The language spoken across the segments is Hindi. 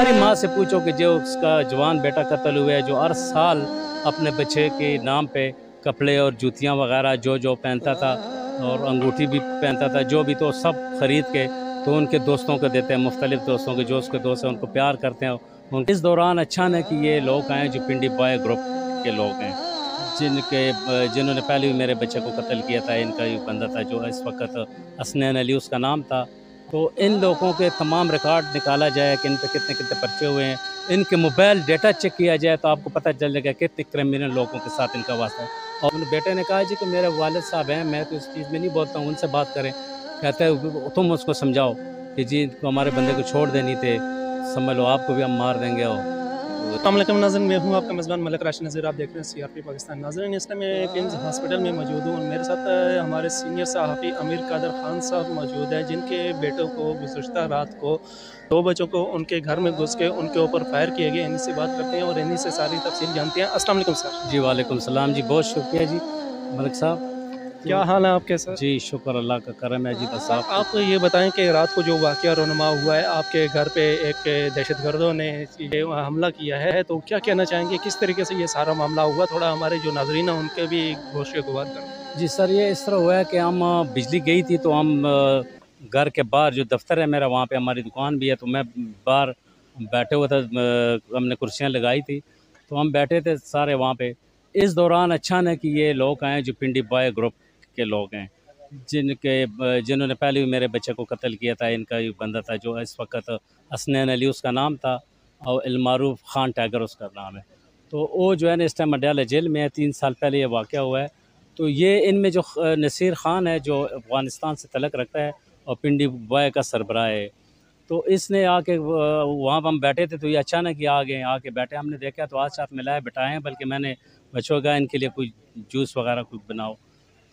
हमारी माँ से पूछो कि जो उसका जवान बेटा कत्ल हुआ है, जो हर साल अपने बच्चे के नाम पे कपड़े और जूतियाँ वगैरह जो पहनता था और अंगूठी भी पहनता था, जो भी तो सब ख़रीद के तो उनके दोस्तों को देते हैं, मुख्तलिफ़ दोस्तों के, जो उसके दोस्त हैं उनको प्यार करते हैं। इस दौरान अच्छा है कि ये लोग आए जो पिंडी बॉय ग्रुप के लोग हैं, जिन्होंने पहले भी मेरे बच्चे को कत्ल किया था। इनका ही बंदा था जो इस वक्त हसनैन अली उसका नाम था। तो इन लोगों के तमाम रिकॉर्ड निकाला जाए कि इन पे कितने कितने पर्चे हुए हैं, इनके मोबाइल डेटा चेक किया जाए तो आपको पता चलेगा कितने क्रिमिनल लोगों के साथ इनका वास्ता है। और मेरे बेटे ने कहा जी कि मेरे वालिद साहब हैं, मैं तो इस चीज़ में नहीं बोलता हूँ, उनसे बात करें। कहते हैं तुम उसको समझाओ कि जी इनको हमारे बंदे को छोड़ देनी थे, समझ लो आपको भी हम मार देंगे। अस्सलाम वालेकुम नाज़रीन, मैं हूँ आपका मेज़बान मलिक राशिद नज़ीर। आप देख रहे हैं CRP पाकिस्तान। नाज़रीन, इस टाइम मैं किम्स हॉस्पिटल में मौजूद हूँ और मेरे साथ हमारे सीनियर सहाफ़ी अमीर कादर ख़ान साहब मौजूद हैं, जिनके बेटों को गुज़श्ता रात को 2 बच्चों को उनके घर में घुस के उनके ऊपर फायर किए गए। इन्हीं से बात करते हैं और इन्हीं से सारी तफसील जानते हैं। अस्सलाम वालेकुम सर। जी वालेकुम सलाम जी, बहुत शुक्रिया जी मलिक साहब। क्या हाल है आपके सर? जी शुक्र अल्लाह का करम है जी। बस आप ये बताएं कि रात को जो वाक़या रोनमा हुआ है आपके घर पे, एक दहशतगर्दों ने ये हमला किया है, तो क्या कहना चाहेंगे, किस तरीके से ये सारा मामला हुआ? थोड़ा हमारे जो नाज़रीन हैं उनके भी गोश्त गुज़ार करें। जी सर, ये इस तरह हुआ है कि हम बिजली गई थी तो हम घर के बाहर जो दफ्तर है मेरा, वहाँ पे हमारी दुकान भी है, तो मैं बाहर बैठे हुआ था, हमने कुर्सियाँ लगाई थी तो हम बैठे थे सारे वहाँ पे। इस दौरान अचानक कि ये लोग आए जो पिंडी बॉय ग्रुप के लोग हैं, जिन्होंने पहले भी मेरे बच्चे को कत्ल किया था। इनका ही बंदा था जो इस वक्त हसनैन अली उसका नाम था और इलमारूफ खान टाइगर उसका नाम है। तो वो जो है ना इस टाइम मडियाला जेल में है। 3 साल पहले ये वाक़या हुआ है। तो ये इनमें जो नसीर ख़ान है जो अफ़गानिस्तान से तलक रखता है और पिंडी बॉय का सरबराह है, तो इसने आके वहाँ पर हम बैठे थे तो ये अचानक ही आ गए, आके बैठे। हमने देखा तो आज साथ मिलाए बिठाए हैं, बल्कि मैंने बच्चों का इनके लिए कोई जूस वगैरह कुछ बनाओ।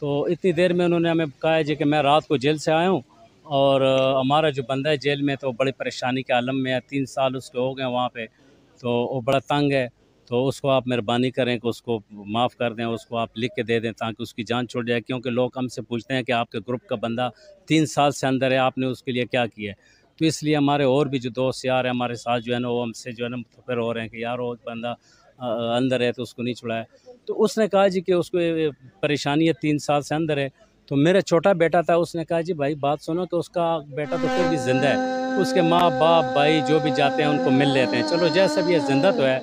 तो इतनी देर में उन्होंने हमें कहा है जी कि मैं रात को जेल से आया हूँ और हमारा जो बंदा है जेल में तो बड़ी परेशानी के आलम में है। 3 साल उसके हो गए वहाँ पे, तो वो बड़ा तंग है। तो उसको आप मेहरबानी करें कि उसको माफ़ कर दें, उसको आप लिख के दे दें ताकि उसकी जान छूट जाए। क्योंकि लोग हमसे पूछते हैं कि आपके ग्रुप का बंदा 3 साल से अंदर है, आपने उसके लिए क्या किया है? तो इसलिए हमारे और भी जो दोस्त यार हैं हमारे साथ जो है ना, वो हमसे जो है ना मुतफ़िर हो रहे हैं कि यार वो बंदा अंदर है तो उसको नहीं छुड़ाया। तो उसने कहा जी कि उसको ये परेशानी है, 3 साल से अंदर है। तो मेरा छोटा बेटा था, उसने कहा जी भाई बात सुनो, तो उसका बेटा तो फिर भी ज़िंदा है, उसके माँ बाप भाई जो भी जाते हैं उनको मिल लेते हैं, चलो जैसा भी है ज़िंदा तो है।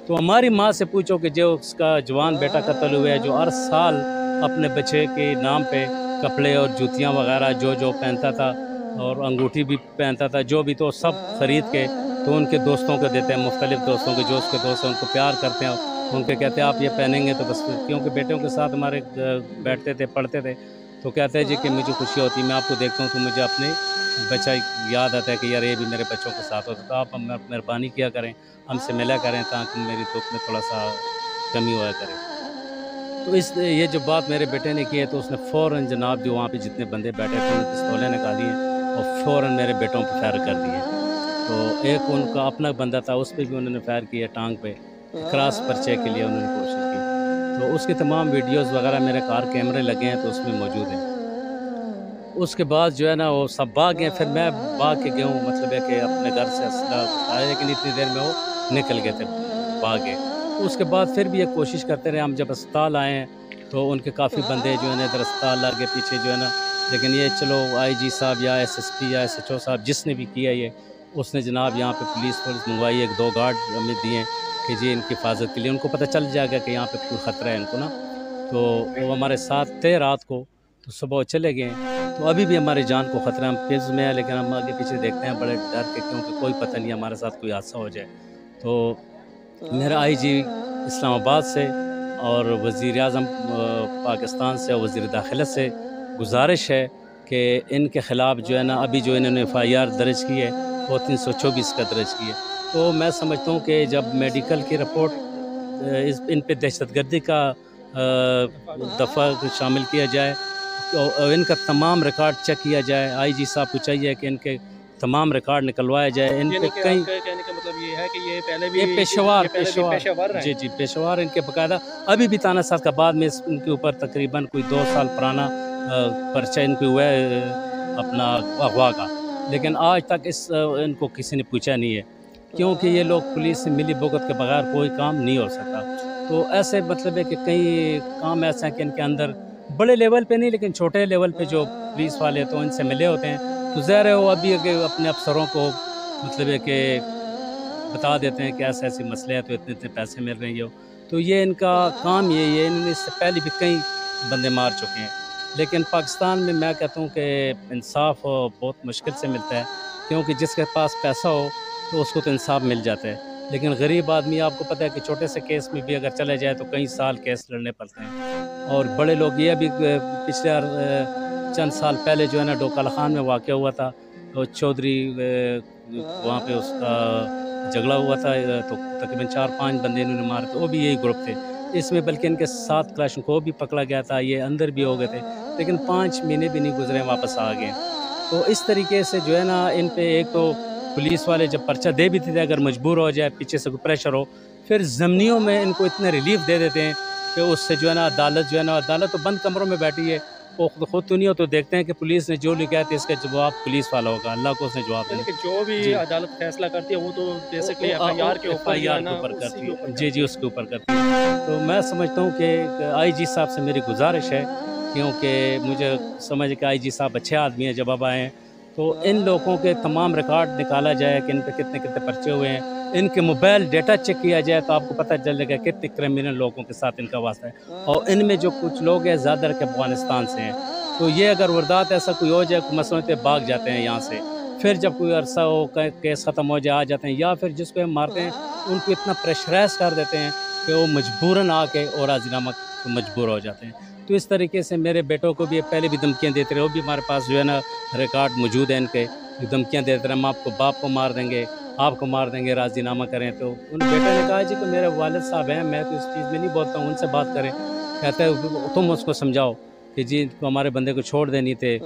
तो हमारी माँ से पूछो कि जो उसका जवान बेटा कत्ल हुआ है, जो हर साल अपने बच्चे के नाम पे कपड़े और जूतियाँ वगैरह जो पहनता था और अंगूठी भी पहनता था, जो भी तो सब ख़रीद के तो उनके दोस्तों को देते हैं, मुख्तलिफ़ दोस्तों के, जो उसके दोस्त हैं उनको प्यार करते हैं। उनके कहते हैं आप ये पहनेंगे तो बस, क्योंकि बेटों के साथ हमारे बैठते थे पढ़ते थे, तो कहते हैं जी कि मुझे खुशी होती है, मैं आपको देखता हूँ तो मुझे अपने बच्चा याद आता है कि यार ये भी मेरे बच्चों के साथ होता। तो आप मेहरबानी किया करें, हमसे मिला करें ताकि मेरी दुख में थोड़ा सा कमी हुआ करे। तो ये जो बात मेरे बेटे ने की है तो उसने फ़ौरन जनाब जो वहाँ पे जितने बंदे बैठे थे उन्होंने पिस्तौलें निकाली हैं और फ़ौरन मेरे बेटों पर फायर कर दिए। तो एक उनका अपना बंदा था, उस पर भी उन्होंने फायर किया टांग पे, क्रॉस पर्चे के लिए उन्होंने कोशिश की। तो उसके तमाम वीडियोज़ वगैरह मेरे कार कैमरे लगे हैं तो उसमें मौजूद हैं। उसके बाद जो है ना वो सब भाग गए, फिर मैं भाग के गया हूँ, मतलब है कि अपने घर से असला आया, लेकिन इतनी देर में वो निकल गए थे, भाग गए। तो उसके बाद फिर भी ये कोशिश करते रहे। हम जब अस्पताल आए हैं तो उनके काफ़ी बंदे जो है ना इधर अस्पताल आगे पीछे जो है ना, लेकिन ये चलो IG साहब या SSP या SHO साहब जिसने भी किया ये, उसने जनाब यहाँ पे पुलिस मंगवाई, 1-2 गार्ड हमें दिए कि जी इनकी हिफाजत के लिए, उनको पता चल जाएगा कि यहाँ पे कोई ख़तरा है इनको ना। तो वो हमारे साथ थे रात को, तो सुबह चले गए। तो अभी भी हमारी जान को ख़तरा, हम फिज़ में है लेकिन हम आगे पीछे देखते हैं बड़े डर के, क्योंकि कोई पता नहीं हमारे साथ कोई हादसा हो जाए। तो मेरा IG इस्लामाबाद से और वज़ीर-ए-आज़म पाकिस्तान से और वज़ीर दाखिला से गुजारिश है कि इनके ख़िलाफ़ जो है ना अभी जो इन्होंने FIR दर्ज की है वो 324 का दर्ज की है। तो मैं समझता हूँ कि जब मेडिकल की रिपोर्ट इन पे दहशतगर्दी का दफ़ा शामिल किया जाए तो इनका तमाम रिकॉर्ड चेक किया जाए। IG साहब को चाहिए कि इनके तमाम रिकॉर्ड निकलवाए जाए। इन पे कई कहने का मतलब ये है कि ये पहले भी ये पेशेवर जी जी पेशेवर इनके बाकायदा अभी भी ताना साहबाद में इनके ऊपर तकरीबन कोई 2 साल पुराना पर्चा इनको हुआ है अपना अगवा का, लेकिन आज तक इनको किसी ने पूछा नहीं है। क्योंकि ये लोग पुलिस से मिली भुगत के बगैर कोई काम नहीं हो सकता। तो ऐसे मतलब है कि कई काम ऐसे हैं कि इनके अंदर बड़े लेवल पे नहीं, लेकिन छोटे लेवल पे जो पुलिस वाले तो इनसे मिले होते हैं, तो ज़ाहिर है वो अभी आगे अपने अफसरों को मतलब है कि बता देते हैं कि ऐसे-ऐसे मसले हैं, तो इतने-इतने पैसे मिल रहे हैं ये। तो ये इनका काम यही है, इन्होंने इससे पहले भी कई बंदे मार चुके हैं। लेकिन पाकिस्तान में मैं कहता हूँ कि इंसाफ़ बहुत मुश्किल से मिलता है, क्योंकि जिसके पास पैसा हो तो उसको तो इंसाफ़ मिल जाता है। लेकिन गरीब आदमी, आपको पता है कि छोटे से केस में भी अगर चले जाए तो कई साल केस लड़ने पड़ते हैं। और बड़े लोग ये अभी पिछले चंद साल पहले जो है ना डोकाला खान में वाक़या हुआ था, तो चौधरी वहाँ पे उसका झगड़ा हुआ था, तो तकरीबन 4-5 बंदे इन्होंने मारे थे, वो भी यही ग्रुप थे। इसमें बल्कि इनके 7 क्लाशनकोव भी पकड़ा गया था, ये अंदर भी हो गए थे, लेकिन 5 महीने भी नहीं गुज़रे वापस आ गए। तो इस तरीके से जो है ना इन पे एक तो पुलिस वाले जब पर्चा दे भी देते हैं, अगर मजबूर हो जाए, पीछे से कोई प्रेशर हो, फिर ज़मीनियों में इनको इतना रिलीफ़ दे देते हैं कि उससे जो है ना अदालत तो बंद कमरों में बैठी है, वो खुद तो नहीं हो, तो देखते हैं कि पुलिस ने जो लिखा है तो इसका जवाब पुलिस वाला होगा, अल्लाह को उसने जवाब देना। यानी कि जो भी जी। अदालत फैसला करती है वो तो बेसिकली वो एफआईआर के ऊपर जो है एफआईआर ना के ऊपर उसी करती के है। ऊपर जी, करती जी, उसके ऊपर करती है। तो मैं समझता हूँ कि आईजी साहब से मेरी गुज़ारिश है, क्योंकि मुझे समझ है कि आईजी साहब अच्छे आदमी हैं, जब अब आए हैं, तो इन लोगों के तमाम रिकॉर्ड निकाला जाए कि इन पे कितने-कितने पर्चे हुए हैं। इनके मोबाइल डेटा चेक किया जाए तो आपको पता चलेगा कितने क्रिमिनल लोगों के साथ इनका वास्ता है। और इनमें जो कुछ लोग हैं ज़्यादातर के अफ़गानिस्तान से हैं। तो ये अगर वारदात ऐसा कोई हो जाए, मसलन तो भाग जाते हैं यहाँ से। फिर जब कोई अरसा हो, केस ख़त्म हो जाए, आ जाते हैं, या फिर जिसको हम मारते हैं उनको इतना प्रेशराइज़ कर देते हैं कि वो मजबूरन आके और राज़ीनामा मजबूर हो जाते हैं। तो इस तरीके से मेरे बेटों को भी पहले भी धमकियाँ देते रहे, वो भी हमारे पास जो है ना रिकॉर्ड मौजूद है इनके, धमकियाँ देते रहे, हम आपको बाप को मार देंगे, आपको मार देंगे, राज़ीनामा करें। तो उन बेटे ने कहा जी कि मेरे वालिद साहब हैं, मैं तो इस चीज़ में नहीं बोलता हूँ, उनसे बात करें। कहता है तुम उसको समझाओ कि जी तो हमारे बंदे को छोड़ देनी थे,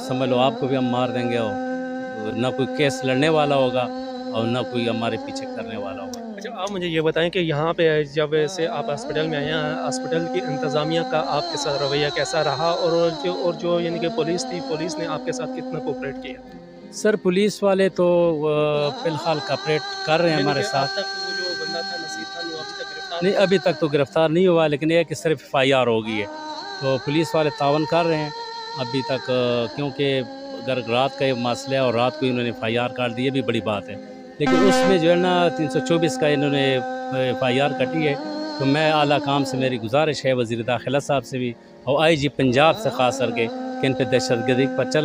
समझ लो आपको भी हम मार देंगे, और ना कोई केस लड़ने वाला होगा और ना कोई हमारे पीछे करने वाला होगा। अच्छा, आप मुझे ये बताएं कि यहाँ पे जब से आप हॉस्पिटल में आए हैं, हॉस्पिटल की इंतज़ामिया का आपके साथ रवैया कैसा रहा, और जो यानी कि पुलिस थी, पुलिस ने आपके साथ कितना कोऑपरेट किया? सर पुलिस वाले तो फ़िलहाल कोऑपरेट कर रहे हैं यानी हमारे कि अब साथ। तक वो जो बंदा था नसीर खान, वो अभी तक गिरफ्तार नहीं, नहीं अभी तक तो गिरफ़्तार नहीं हुआ, लेकिन ये है कि सिर्फ़ एफ़आईआर हो गई है। तो पुलिस वाले तावन कर रहे हैं अभी तक, क्योंकि अगर रात का ये मसला है और रात को ही उन्होंने एफ़आईआर काट दी, ये भी बड़ी बात है। लेकिन उसमें जो है ना 324 का इन्होंने एफ़आईआर कटी है। तो मैं आला काम से मेरी गुज़ारिश है, वज़ीर दाखिला साहब से भी और आईजी पंजाब से ख़ास करके, कि इन पे दहशतगर्दी का पर्चा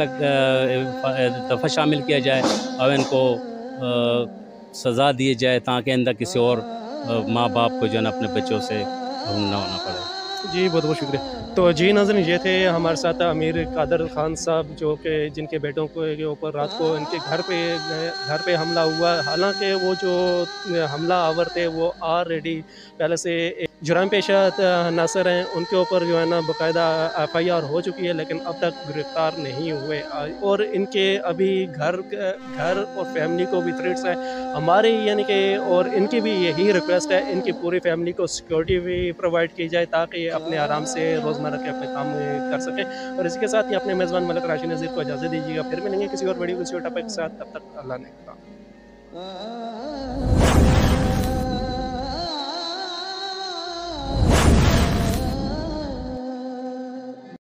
दफ़ा शामिल किया जाए और इनको सज़ा दी जाए, ताकि आइंदा किसी और माँ बाप को जो है ना अपने बच्चों से ढूंढना होना पड़े। जी, बहुत-बहुत शुक्रिया। तो जी नाज़रीन, ये थे हमारे साथ अमीर कादर खान साहब, जो कि जिनके बेटों के ऊपर रात को इनके घर पे हमला हुआ। हालाँकि वो जो हमलावर थे वो ऑलरेडी पहले से एक जुर्म पेशा नासर हैं, उनके ऊपर जो है ना बाकायदा एफआईआर हो चुकी है, लेकिन अब तक गिरफ़्तार नहीं हुए। और इनके अभी घर और फैमिली को भी थ्रेट्स हैं। हमारी यानी कि और इनकी भी यही रिक्वेस्ट है, इनकी पूरी फैमिली को सिक्योरिटी भी प्रोवाइड की जाए, ताकि ये अपने आराम से रोज़मर्रा के अपने काम कर सकें। और इसी के साथ ही अपने मेज़बान मलिक राशिद नज़ीर को इजाज़त दीजिएगा। फिर मिलेंगे किसी और वीडियो किसी और टॉपिक के साथ, तब तक अल्लाह ने